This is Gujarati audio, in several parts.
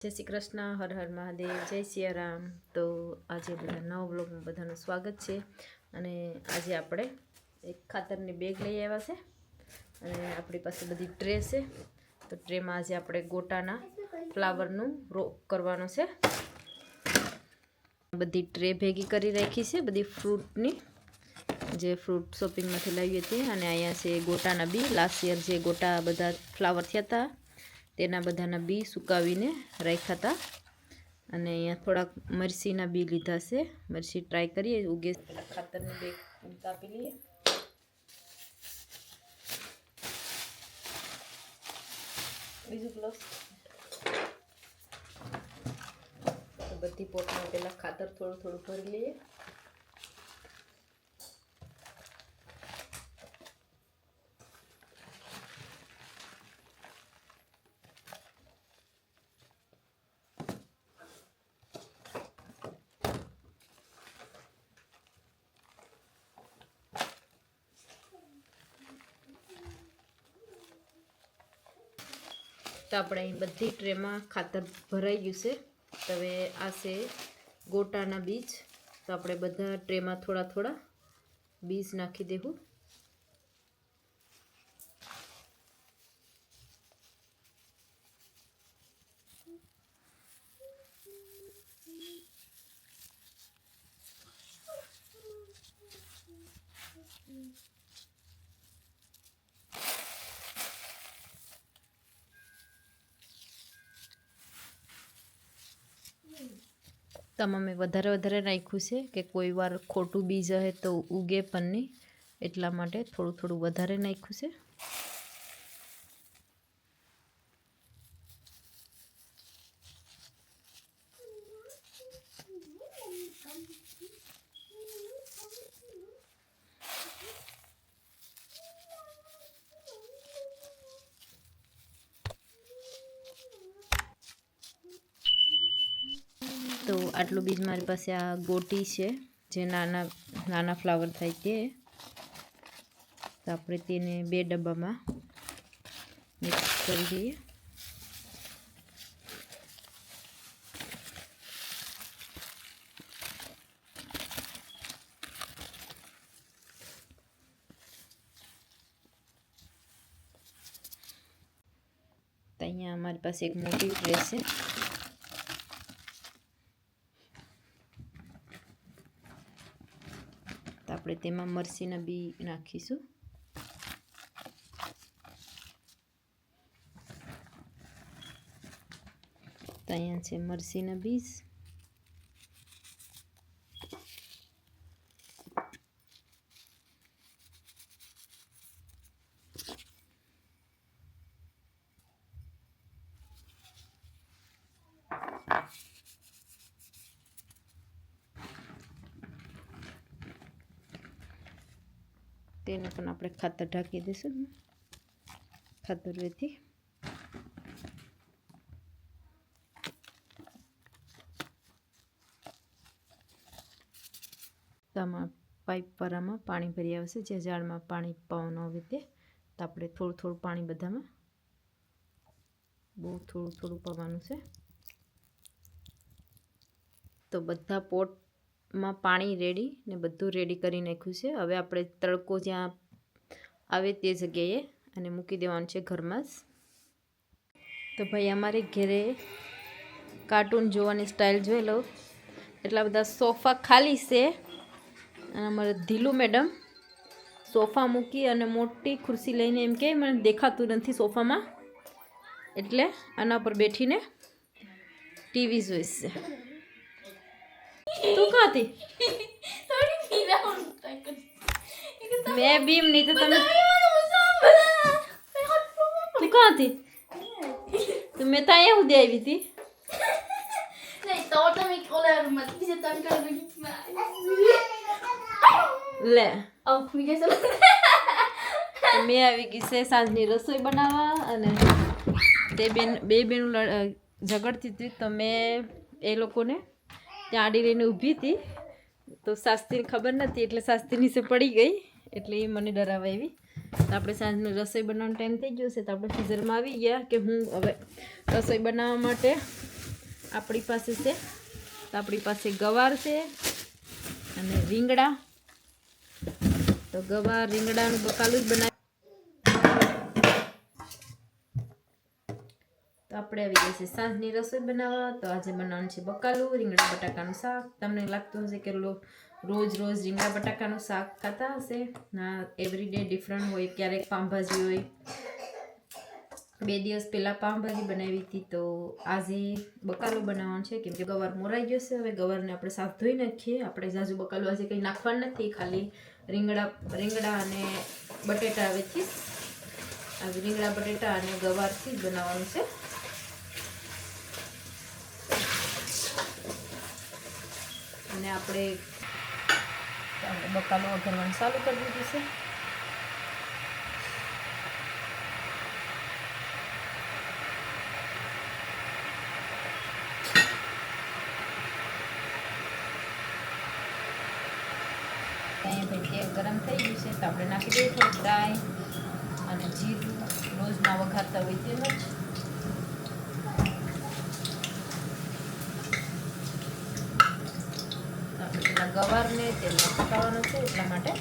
જય શ્રી કૃષ્ણ, હર હર મહાદેવ, જય સિયારામ। તો આજે બધા નવા બ્લોગમાં બધાનું સ્વાગત છે। અને આજે આપણે એક ખાતરની બેગ લઈ આવ્યા છે અને આપણી પાસે બધી ટ્રે છે। તો ટ્રેમાં આજે આપણે ગોટાના ફ્લાવરનું રોપ કરવાનો છે। બધી ટ્રે ભેગી કરી રાખી છે, બધી ફ્રૂટની, જે ફ્રૂટ શોપિંગમાંથી લાવીએ હતી। અને અહીંયા છે ગોટાના બી, લાસ્ટ યર જે ગોટા બધા ફ્લાવર થયા હતા તેના બધાના બી સુકાવીને રાખ્યા હતા। અને અહીંયા થોડાક મરસીના બી લીધા છે, મરસી ટ્રાય કરીએ ઉગે। ખાતરની બેગ કાપી લઈએ। બીજું ગ્લાસ બધી પોટમાં પેલા ખાતર થોડું થોડું ભરી લઈએ। તો આપણે અહીં બધી ટ્રેમાં ખાતર ભરાઈ ગયું છે। તો હવે આ છે ગોટાના બીજ। તો આપણે બધા ટ્રેમાં થોડા થોડા બીજ નાખી દેવું। તમામ મેં વધારે નાખ્યું છે કે કોઈ વાર ખોટું બીજ હે તો ઉગે પણ નહીં, એટલા માટે થોડું થોડું વધારે નાખ્યું છે। તો આટલું બીજ મારી પાસે આ ગોટી છે, જે નાના નાના ફ્લાવર થાય તે। તો આપણે તેને 2 ડબ્બામાં મિક્સ કરી દઈએ। તો અહીંયા અમારી પાસે એક મોટી ટ્રે છે। તો આપણે તેમાં મરસીના બી નાખીશું। તો અહીંયા છે મરસીના બીજ। તેને પણ આપણે ખાતર ઢાંકી દઈશું ખાતરથી। આમાં પાઇપ પરામાં પાણી ભરી આવશે, જે ઝાડમાં પાણી પાવાનું આવે તે। તો આપણે થોડું થોડું પાણી બધામાં, બહુ થોડું થોડું પાવાનું છે। તો બધા પોટમાં પાણી રેડી ને બધું રેડી કરી નાખ્યું છે। હવે આપણે તડકો જ્યાં આવે તે જગ્યાએ અને મૂકી દેવાનું છે ઘરમાં જ। તો ભાઈ અમારે ઘરે કાર્ટૂન જોવાની સ્ટાઇલ જોઈ લો, એટલા બધા સોફા ખાલી છે। અને અમારે ધીલું મેડમ સોફા મૂકી અને મોટી ખુરશી લઈને એમ કે મને દેખાતું નથી સોફામાં, એટલે આના પર બેઠીને ટીવી જોઈશે। તું કાંથી મેં બીમ નહીં તો તમે તું કાંથી તો મેં તો અહીંયા સુધી આવી હતી। લે મેં આવી ગઈ છે સાંજની રસોઈ બનાવવા। અને તે બે બેનું ઝઘડતી હતી, તો મેં એ લોકોને ત્યાં આડી રહીને ઊભી હતી। તો શાસ્ત્રીને ખબર નથી એટલે શાસ્ત્રી નીચે પડી ગઈ, એટલે એ મને ડરાવા આવી। તો આપણે સાંજની રસોઈ બનાવવાનો ટાઈમ થઈ ગયો છે, તો આપણે ફ્રીઝરમાં આવી ગયા કે હું હવે રસોઈ બનાવવા માટે આપણી પાસે છે. તો આપણી પાસે ગવાર છે અને રીંગણા. તો ગવાર રીંગણાનું બકાલું જ બનાવી. તો આપણે આવી ગઈ છે સાંજની રસોઈ બનાવવા. તો આજે બનાવવાનું છે બકાલું, રીંગણા બટાકાનું શાક. તમને લાગતું હશે કે રોજ રોજ રીંગણા બટાકાનું શાક ખાતા હશે. ના, એવરીડે ડિફરન્ટ હોય. ક્યારેક પાઉંભાજી હોય. 2 દિવસ પહેલાં પાઉંભાજી બનાવી હતી. તો આજે બકાલું બનાવવાનું છે કેમ કે ગવાર મોરાઈ ગયો છે. હવે ગવારને આપણે સાફ ધોઈ નાખીએ. આપણે ઝાઝુ બકાલું આજે કંઈ નાખવાનું નથી, ખાલી રીંગણા અને બટેટા આવેથી આજે રીંગણા બટેટા અને ગવારથી જ બનાવવાનું છે. અને આપણે બકાલું વઘારવાનું ચાલુ કરી દીધું છે. અહીંયા ભાઈ તેલ ગરમ થઈ ગયું છે તો આપણે નાખી દઈએ થોડુંક રાઈ અને જીરું. રોજના વઘારતા હોય તેમ જ. આપણે પેલા ગવારને તેલમાં પકાવવાનું છે એટલા માટે.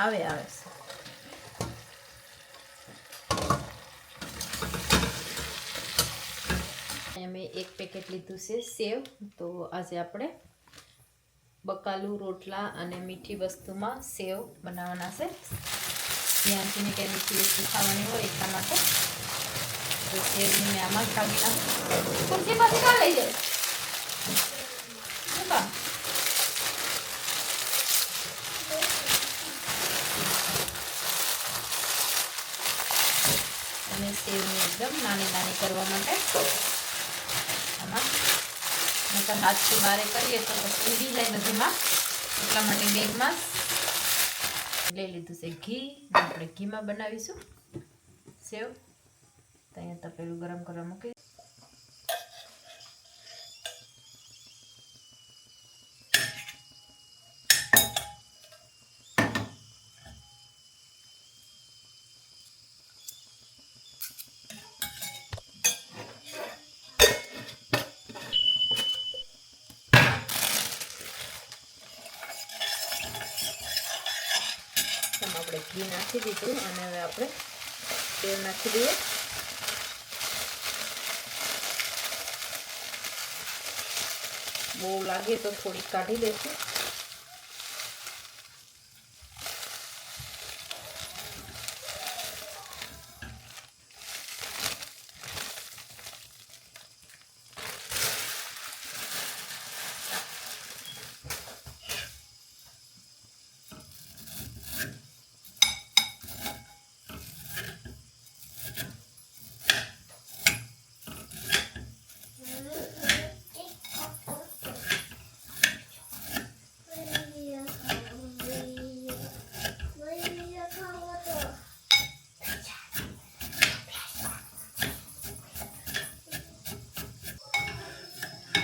આવે મેં 1 પેકેટ લીધું છે સેવ. તો આજે આપણે બકાલું, રોટલા અને મીઠી વસ્તુમાં સેવ બનાવવાના છે. ધ્યાનથી ને કંઈ મીઠી વસ્તુ ખાવાની હોય એટલા માટે. તો સેવને મેં આમાં કાઢી નાખું. ખુરશી પાછી કાઢ લઈ જાય. અને સેવને એકદમ નાની કરવા માટે આમાં નકર હાથથી બારે કરીએ તો ઉડી જાય બધીમાં. એટલા માટે બેગમાં લઈ લીધું છે ઘી. આપણે ઘીમાં બનાવીશું સેવ. તો અહીંયા તપેલું ગરમ કરવા મૂકી. આપણે ઘી નાખી દીધું અને હવે આપણે તેલ નાખી દઈએ. બહુ લાગે તો થોડી કાઢી દઈશું.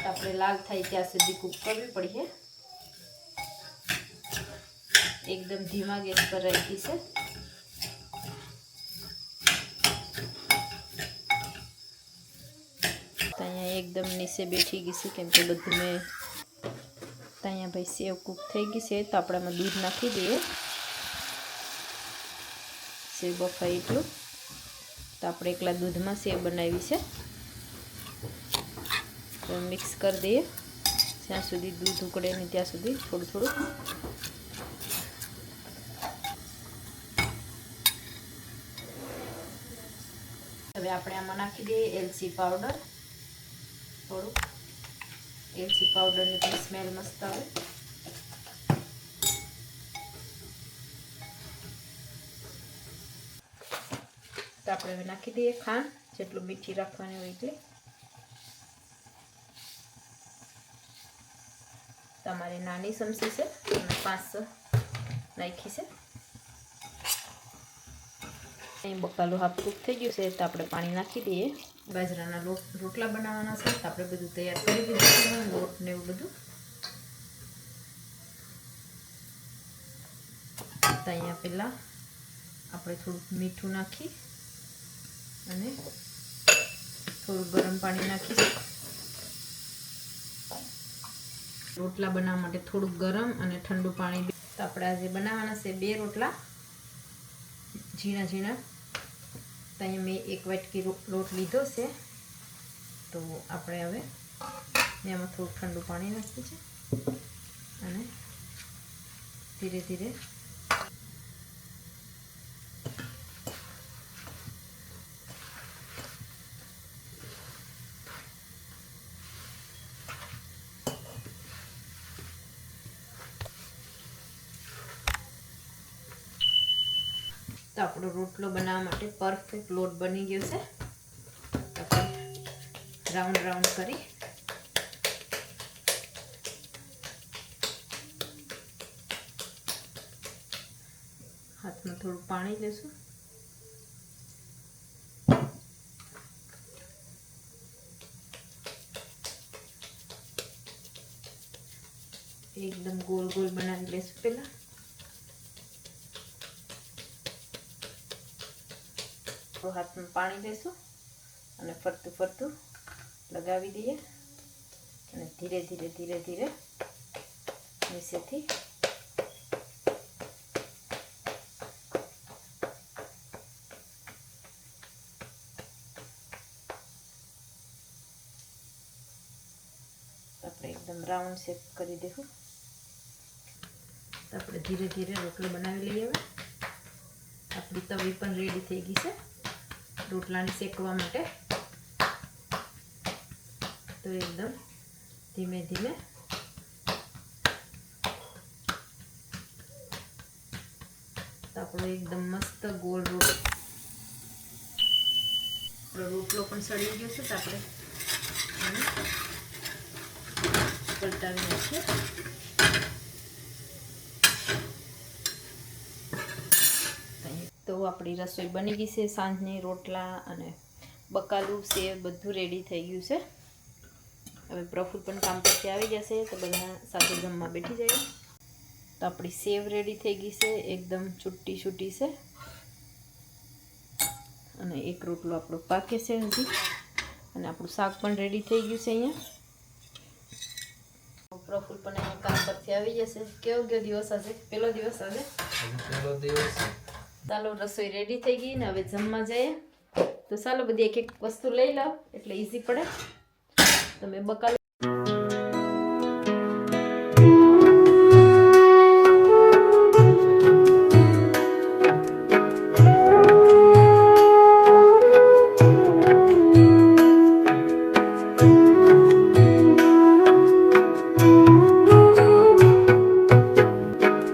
આપણે લાલ થાય ત્યાં સુધી કૂક કરવી પડશે. એકદમ ધીમા ગેસ પર રાખી છે. અહીંયા એકદમ નીચે બેઠી ગઈ છે કેમ કે બધું મેં અહીંયા ભાઈ સેવ કૂક થઈ ગઈ છે. તો આપણે આમાં દૂધ નાખી દઈએ. સેવ બફાય એટલું. તો આપણે એકલા દૂધમાં સેવ બનાવી છે. તો મિક્સ કરી દઈએ જ્યાં સુધી દૂધ ઉકળે ને ત્યાં સુધી થોડું થોડું. હવે હવે આપણે આમાં નાખી દઈએ એલચી પાવડર થોડુંક. એલચી પાવડરની પણ સ્મેલ મસ્ત આવે. તો આપણે હવે નાખી દઈએ ખાંડ, જેટલું મીઠી રાખવાની હોય એટલી. તમારી નાની ચમચી છે, 5 નાખી છે. અહીં બકાલું હાફ કૂક થઈ ગયું છે તો આપણે પાણી નાખી દઈએ. બાજરાના રોટલા બનાવવાના છે તો આપણે બધું તૈયાર કરી દીધું છે, લોટ ને એવું બધું. તો અહીંયા પહેલાં આપણે થોડુંક મીઠું નાખી અને થોડું ગરમ પાણી નાખીશું. રોટલા બનાવવા માટે થોડુંક ગરમ અને ઠંડુ પાણી. તો આપણે આજે બનાવવાના છે 2 રોટલા ઝીણા ઝીણા. તો અહીંયા મેં 1 વાટકી લોટ લીધો છે. તો આપણે હવે એમાં થોડું ઠંડુ પાણી નાખ્યું છે અને ધીરે ધીરે તો આપણો રોટલો બનાવવા માટે પરફેક્ટ લોટ બની ગયો છે. આપણે રાઉન્ડ રાઉન્ડ કરી હાથમાં થોડું પાણી લેશું. એકદમ ગોલ ગોલ બનાવી લેશું પહેલા. હાથમાં પાણી લેશું અને ફરતું ફરતું લગાવી દઈએ અને ધીરે ધીરે ધીરે ધીરે નીચેથી આપણે એકદમ રાઉન્ડ શેપ કરી દઈશું. તો આપણે ધીરે ધીરે રોટલો બનાવી લઈએ. હવે આપણી તવી પણ રેડી થઈ ગઈ છે રોટલાને શેકવા માટે. તો એકદમ ધીમે ધીમે તો આપણો એકદમ મસ્ત ગોળ રોટલો પણ સળી ગયો છે. તો આપણે પલટાવી નાખીએ. તો આપણી રસોઈ બની ગઈ છે. સાંજની રોટલા અને બકાલું સેવ બધું રેડી થઈ ગયું છે. હવે પ્રફુલ પણ કામ પરથી આવી જશે તો બધા સાથે જમવા બેઠી જઈએ. તો આપણી સેવ રેડી થઈ ગઈ છે, એકદમ છૂટી છૂટી છે અને એક રોટલો આપણો પાકે છે હજી. અને આપણું શાક પણ રેડી થઈ ગયું છે. અહીંયા પ્રફુલ પણ અહીંયા કામ પરથી આવી જશે. કેવો ગયો દિવસ આજે? પહેલો દિવસ આજે? પહેલો દિવસ. ચાલો રસોઈ રેડી થઈ ગઈ ને હવે જમવા જઈએ. તો ચાલો બધી એક એક વસ્તુ લઈ લો એટલે ઈઝી પડે. તો મેં બકાલું